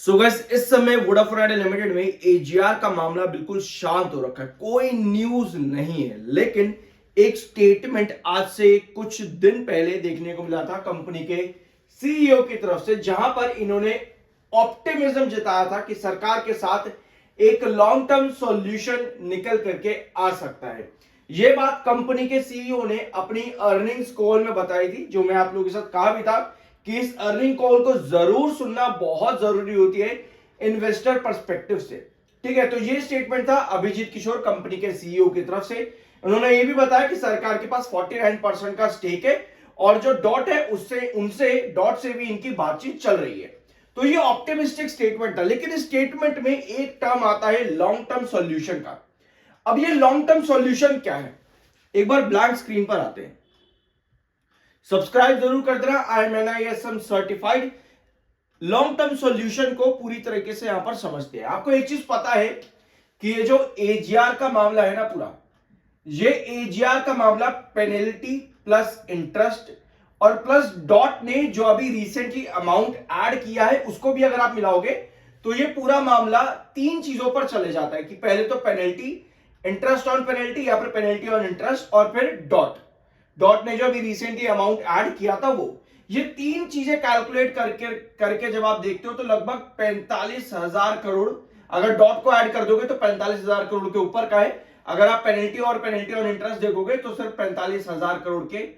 So guys इस समय Vodafone idea limited में एजीआर का मामला बिल्कुल शांत हो रखा है, कोई न्यूज नहीं है। लेकिन एक स्टेटमेंट आज से कुछ दिन पहले देखने को मिला था कंपनी के सीईओ की तरफ से, जहां पर इन्होंने ऑप्टिमिज्म जताया था कि सरकार के साथ एक लॉन्ग टर्म सॉल्यूशन निकल करके आ सकता है। यह बात कंपनी के सीईओ ने अपनी अर्निंग्स कॉल में बताई थी, जो मैं आप लोगों के साथ कहा भी था कि इस अर्निंग कॉल को जरूर सुनना बहुत जरूरी होती है इन्वेस्टर पर्सपेक्टिव से। ठीक है, तो ये स्टेटमेंट था अभिजीत किशोर कंपनी के सीईओ की तरफ से। उन्होंने ये भी बताया कि सरकार के पास 49% का स्टेक है और जो डॉट है उससे उनसे डॉट से भी इनकी बातचीत चल रही है। तो ये ऑप्टिमिस्टिक स्टेटमेंट था, लेकिन इस स्टेटमेंट में एक टर्म आता है लॉन्ग टर्म सॉल्यूशन का। अब ये लॉन्ग टर्म सॉल्यूशन क्या है, एक बार ब्लैंक स्क्रीन पर आते हैं। सब्सक्राइब जरूर कर देना। I am NISM certified. Long term solution को पूरी तरीके से यहां पर समझते हैं। आपको एक चीज पता है कि ये जो एजीआर का मामला है ना, पूरा ये एजीआर का मामला पेनल्टी प्लस इंटरेस्ट और प्लस डॉट ने जो अभी रिसेंटली अमाउंट ऐड किया है उसको भी अगर आप मिलाओगे तो ये पूरा मामला तीन चीजों पर चले जाता है कि पहले तो पेनल्टी, इंटरेस्ट ऑन पेनल्टी या फिर पेनल्टी ऑन इंटरेस्ट और फिर डॉट। डॉट ने जो अभी रिसेंटली अमाउंट ऐड किया था वो, ये तीन चीजें कैलकुलेट करके करके जब आप देखते हो तो लगभग 45,000 करोड़, अगर डॉट को ऐड कर दोगे तो 45,000 करोड़ के ऊपर का है। अगर आप पेनल्टी और पेनल्टी ऑन इंटरेस्ट देखोगे तो सिर्फ 45,000 करोड़ के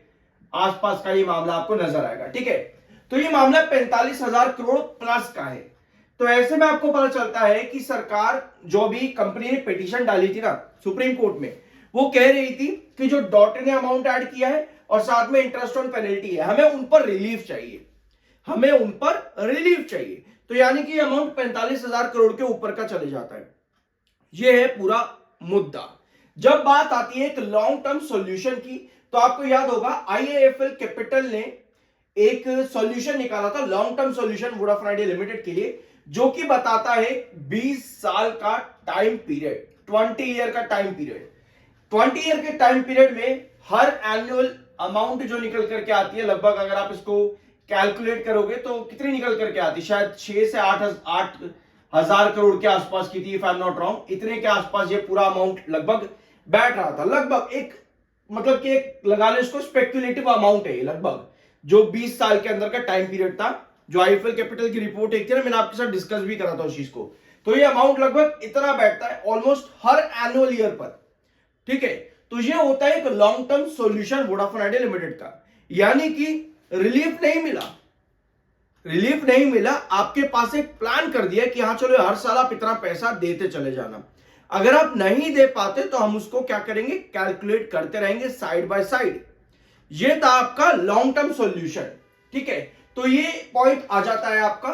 आसपास का ये मामला आपको नजर आएगा। ठीक है, तो ये मामला 45,000 करोड़ प्लस का है। तो ऐसे में आपको पता चलता है कि सरकार, जो भी कंपनी ने पिटीशन डाली थी ना सुप्रीम कोर्ट में, वो कह रही थी कि जो डॉट ने अमाउंट ऐड किया है और साथ में इंटरेस्ट ऑन पेनल्टी है, हमें उन पर रिलीफ चाहिए, हमें उन पर रिलीफ चाहिए। तो यानी कि अमाउंट 45,000 करोड़ के ऊपर का चले जाता है। यह है पूरा मुद्दा। जब बात आती है एक लॉन्ग टर्म सॉल्यूशन की, तो आपको याद होगा IIFL कैपिटल ने एक सॉल्यूशन निकाला था, long term solution Vodafone idea limited के लिए, जो कि बताता है 20 साल का टाइम पीरियड, 20 ईयर का टाइम पीरियड। 20 ईयर के टाइम पीरियड में हर एनुअल अमाउंट जो निकल करके आती है, लगभग अगर आप इसको कैलकुलेट करोगे तो कितनी निकल करके आती है, शायद 6 से 8 हजार करोड़ के आसपास की थी, if I am not wrong. इतने के आसपास ये पूरा अमाउंट लगभग बैठ रहा था। लगभग एक, मतलब कि एक लगा लो इसको स्पेक्युलेटिव अमाउंट है लगभग, जो 20 साल के अंदर का टाइम पीरियड था। जो IIFL कैपिटल की रिपोर्ट एक थी ना, मैंने आपके साथ डिस्कस भी करा था उस चीज को। तो ये अमाउंट लगभग इतना बैठता है ऑलमोस्ट हर एनुअल ईयर पर। ठीक है, तो ये होता है एक long term solution Vodafone idea limited का। यानी कि रिलीफ नहीं मिला, रिलीफ नहीं मिला, आपके पास एक प्लान कर दिया कि हाँ चलो हर साल आप इतना पैसा देते चले जाना। अगर आप नहीं दे पाते तो हम उसको क्या करेंगे, कैलकुलेट करते रहेंगे साइड बाय साइड। ये था आपका लॉन्ग टर्म सॉल्यूशन। ठीक है, तो ये पॉइंट आ जाता है आपका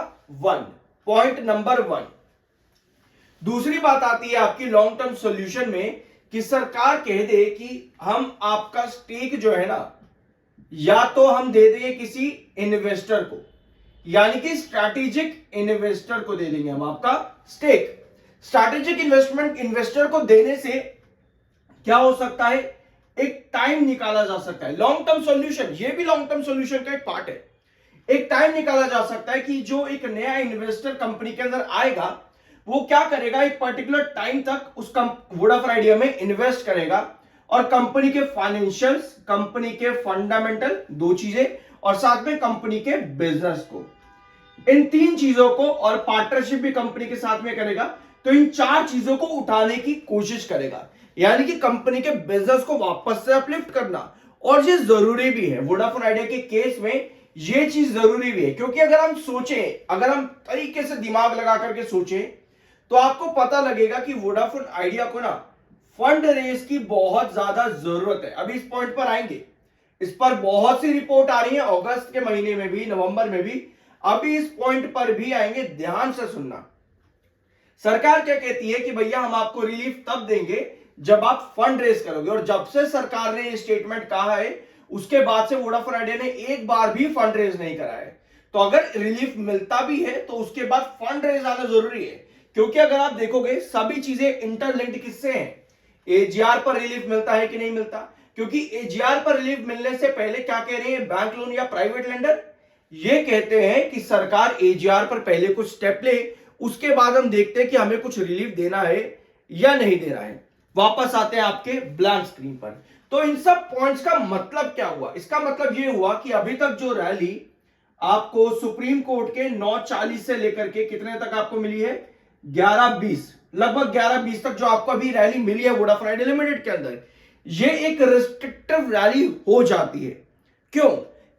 पॉइंट नंबर 1। दूसरी बात आती है आपकी लॉन्ग टर्म सॉल्यूशन में कि सरकार कह दे कि हम आपका स्टेक जो है ना, या तो हम दे देंगे किसी इन्वेस्टर को, यानी कि स्ट्रैटेजिक इन्वेस्टर को दे देंगे हम आपका स्टेक। स्ट्रैटेजिक इन्वेस्टर को देने से क्या हो सकता है, एक टाइम निकाला जा सकता है। लॉन्ग टर्म सॉल्यूशन, ये भी लॉन्ग टर्म सॉल्यूशन का एक पार्ट है। एक टाइम निकाला जा सकता है कि जो एक नया इन्वेस्टर कंपनी के अंदर आएगा वो क्या करेगा, एक पर्टिकुलर टाइम तक उस वोडाफोन आइडिया में इन्वेस्ट करेगा और कंपनी के फाइनेंशियल्स, कंपनी के फंडामेंटल, दो चीजें, और साथ में कंपनी के बिजनेस को, इन तीन चीजों को, और पार्टनरशिप भी कंपनी के साथ में करेगा। तो इन चार चीजों को उठाने की कोशिश करेगा, यानी कि कंपनी के बिजनेस को वापस से अपलिफ्ट करना। और ये जरूरी भी है वोडाफोन आइडिया के केस में, ये चीज जरूरी भी है, क्योंकि अगर हम सोचें, अगर हम तरीके से दिमाग लगा करके सोचें तो आपको पता लगेगा कि वोडाफोन आइडिया को ना फंड रेज की बहुत ज्यादा जरूरत है। अभी इस पॉइंट पर आएंगे, इस पर बहुत सी रिपोर्ट आ रही है, अगस्त के महीने में भी, नवंबर में भी। अभी इस पॉइंट पर भी आएंगे, ध्यान से सुनना। सरकार क्या कहती है कि भैया हम आपको रिलीफ तब देंगे जब आप फंड रेज करोगे, और जब से सरकार ने ये स्टेटमेंट कहा है उसके बाद से वोडाफोन आइडिया ने एक बार भी फंड रेज नहीं करा है। तो अगर रिलीफ मिलता भी है तो उसके बाद फंड रेज आना जरूरी है, क्योंकि अगर आप देखोगे सभी चीजें इंटरलिंक्ड किससे हैं। एजीआर पर रिलीफ मिलता है कि नहीं मिलता, क्योंकि एजीआर पर रिलीफ मिलने से पहले क्या कह रहे हैं बैंक लोन या प्राइवेट लेंडर, ये कहते हैं कि सरकार एजीआर पर पहले कुछ स्टेप ले, उसके बाद हम देखते हैं कि हमें कुछ रिलीफ देना है या नहीं देना है। वापस आते हैं आपके ब्लैंक स्क्रीन पर। तो इन सब पॉइंट्स का मतलब क्या हुआ? इसका मतलब ये हुआ कि अभी तक जो रैली आपको सुप्रीम कोर्ट के 9:40 से लेकर के कितने तक आपको मिली है, 11:20, लगभग 11:20 तक जो आपको अभी रैली मिली है वोडाफोन आइडिया लिमिटेड के अंदर, ये एक रिस्ट्रिक्टिव रैली हो जाती है। क्यों?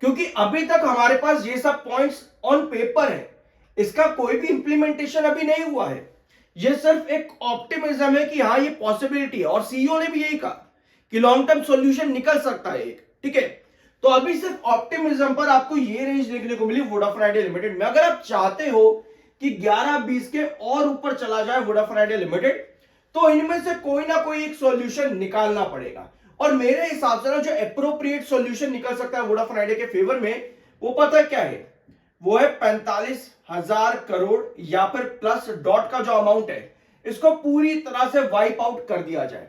क्योंकि अभी तक हमारे पास ये सब पॉइंट्स ऑन पेपर है, इसका कोई भी इंप्लीमेंटेशन अभी नहीं हुआ है। ये सिर्फ एक ऑप्टिमिज्म है कि हाँ ये पॉसिबिलिटी है, और सीईओ ने भी यही कहा कि लॉन्ग टर्म सॉल्यूशन निकल सकता है एक, ठीक है। तो अभी सिर्फ ऑप्टिमिज्म पर आपको ये रेंज देखने को मिली वोडाफोन आइडिया लिमिटेड में। अगर आप चाहते हो कि 11:20 के और ऊपर चला जाए वोडाफोन आइडिया लिमिटेड, तो इनमें से कोई ना कोई एक सॉल्यूशन निकालना पड़ेगा। और मेरे हिसाब से ना जो एप्रोप्रिएट सॉल्यूशन निकल सकता है वोडाफोन आइडिया के फेवर में, वो पता है क्या है? वो है 45,000 करोड़ या फिर प्लस डॉट का जो अमाउंट है, इसको पूरी तरह से वाइप आउट कर दिया जाए।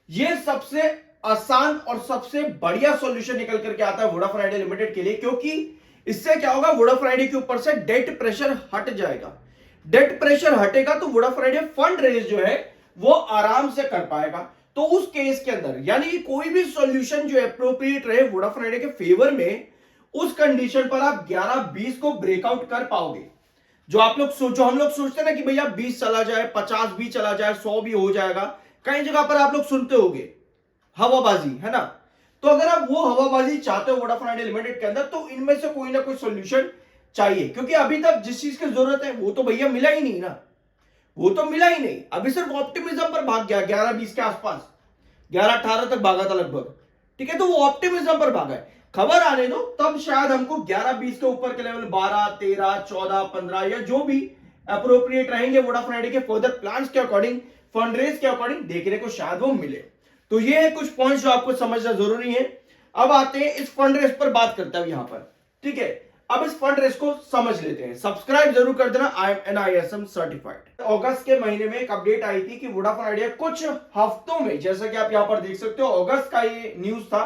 ये सबसे आसान और सबसे बढ़िया सॉल्यूशन निकल करके आता है वोडाफोन आइडिया लिमिटेड के लिए, क्योंकि इससे क्या होगा, वोडाफोन आइडिया के ऊपर से डेट प्रेशर हट जाएगा। डेट प्रेशर हटेगा तो वोडाफोन आइडिया फंड रेज जो है वो आराम से कर पाएगा। तो उस केस के अंदर यानी कि कोई भी सॉल्यूशन जो एप्रोप्रिएट रहे वोडाफोन आइडिया के फेवर में, उस कंडीशन पर आप 11:20 को ब्रेकआउट कर पाओगे। जो हम लोग सोचते हैं ना कि भैया 20 चला जाए, 50 भी चला जाए, 100 भी हो जाएगा, कई जगह पर आप लोग सुनते होंगे हवाबाजी, है ना। तो अगर आप वो हवाबाजी चाहते हो वोडाफोन आइडिया लिमिटेड के अंदर, तो इनमें से कोई ना कोई सॉल्यूशन चाहिए, क्योंकि अभी तक जिस चीज की जरूरत है वो तो भैया मिला ही नहीं ना, वो तो मिला ही नहीं। अभी सिर्फ ऑप्टिमिज्म पर भाग गया, 11:20 के आसपास, 11:18 तक भागा था लगभग, ठीक है। तो वो ऑप्टिमिज्म पर भागा है। खबर आने दो, तब शायद हमको 11:20 के ऊपर के लेवल 12, 13, 14, 15 या जो भी अप्रोप्रिएट रहेंगे वोडाफोन आइडिया के फर्दर प्लान्स के अकॉर्डिंग, फंड रेज के अकॉर्डिंग देखने को शायद वो मिले। तो ये है कुछ पॉइंट्स जो आपको समझना जरूरी है। अब आते हैं इस फंड रेज पर, बात करते हैं यहां पर, ठीक है। अब इस फंड रेज को समझ लेते हैं। सब्सक्राइब जरूर कर देना, आई एम NISM सर्टिफाइड। अगस्त के महीने में एक अपडेट आई थी कि वोडाफोन आइडिया कुछ हफ्तों में, जैसा कि आप यहां पर देख सकते हो, अगस्त का ये न्यूज था,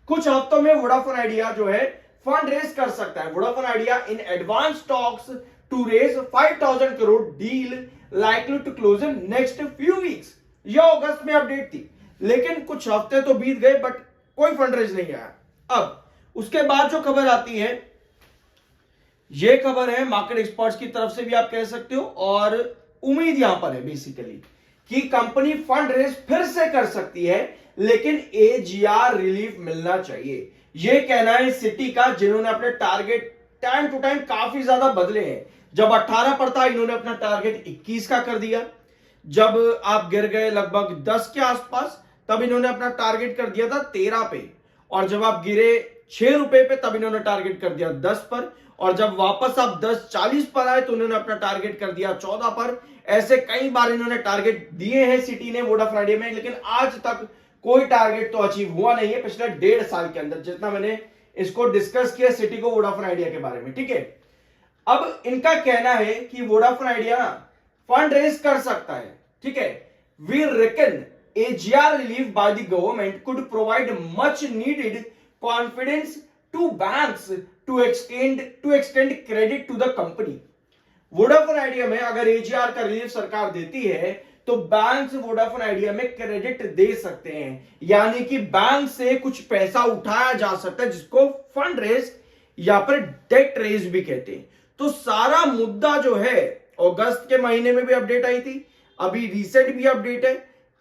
कुछ हफ्तों में वोडाफोन आइडिया जो है फंड रेज कर सकता है। Vodafone Idea in advance talks to raise 5,000 crore, deal likely to close in next few weeks. यह अगस्त में अपडेट थी, लेकिन कुछ हफ्ते तो बीत गए बट कोई फंड रेज नहीं आया। अब उसके बाद जो खबर आती है, ये खबर है मार्केट एक्सपर्ट्स की तरफ से भी आप कह सकते हो, और उम्मीद यहां पर है बेसिकली कि कंपनी फंड रेज फिर से कर सकती है, लेकिन AGR रिलीफ मिलना चाहिए। यह कहना है सिटी का, जिन्होंने अपने टारगेट टाइम टू टाइम काफी ज्यादा बदले हैं। जब 18 पर था, इन्होंने अपना टारगेट 21 का कर दिया। जब आप गिर गए लगभग 10 के आसपास, तब इन्होंने अपना टारगेट कर दिया था 13 पे, और जब आप गिरे 6 रुपए पे, तब इन्होंने टारगेट कर दिया 10 पर, और जब वापस आप 10.40 पर आए तो उन्होंने अपना टारगेट कर दिया 14 पर। ऐसे कई बार इन्होंने टारगेट दिए हैं सिटी ने वोडाफोन आइडिया में, लेकिन आज तक कोई टारगेट तो अचीव हुआ नहीं है पिछले 1.5 साल के अंदर, जितना मैंने इसको डिस्कस किया सिटी को वोडाफोन आइडिया के बारे में, ठीक है। अब इनका कहना है कि वोडाफोन आइडिया फंड रेज कर सकता है, ठीक है। We reckon AGR relief by the government could provide much needed confidence to banks to extend credit to the company. Vodafone idea में अगर AGR का रिलीफ सरकार देती है, तो बैंक्स वोडाफोन आइडिया में क्रेडिट दे सकते हैं, यानी कि बैंक से कुछ पैसा उठाया जा सकता है, जिसको फंड रेज या फिर डेट रेज भी कहते हैं। तो सारा मुद्दा जो है, अगस्त के महीने में भी अपडेट आई थी, अभी रिसेंट भी अपडेट है,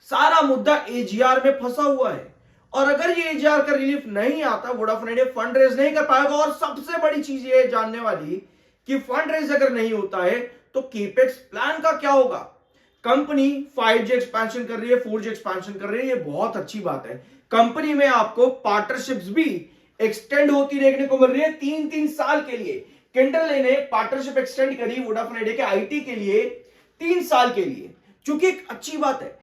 सारा मुद्दा AGR में फंसा हुआ है। और अगर ये AGR का रिलीफ नहीं आता, वोडाफोन आइडिया फंड रेज नहीं कर पाएगा। और सबसे बड़ी चीज ये जानने वाली कि फंड रेज अगर नहीं होता है तो केपेक्स प्लान का क्या होगा। कंपनी 5G एक्सपेंशन कर रही है, 4G एक्सपेंशन कर रही है, ये बहुत अच्छी बात है। कंपनी में आपको पार्टनरशिप्स भी एक्सटेंड होती देखने को मिल रही है 3-3 साल के लिए। किंडरले ने पार्टनरशिप एक्सटेंड करी वोडाफोन आइडिया के IT के लिए 3 साल के लिए, जो कि एक अच्छी बात है।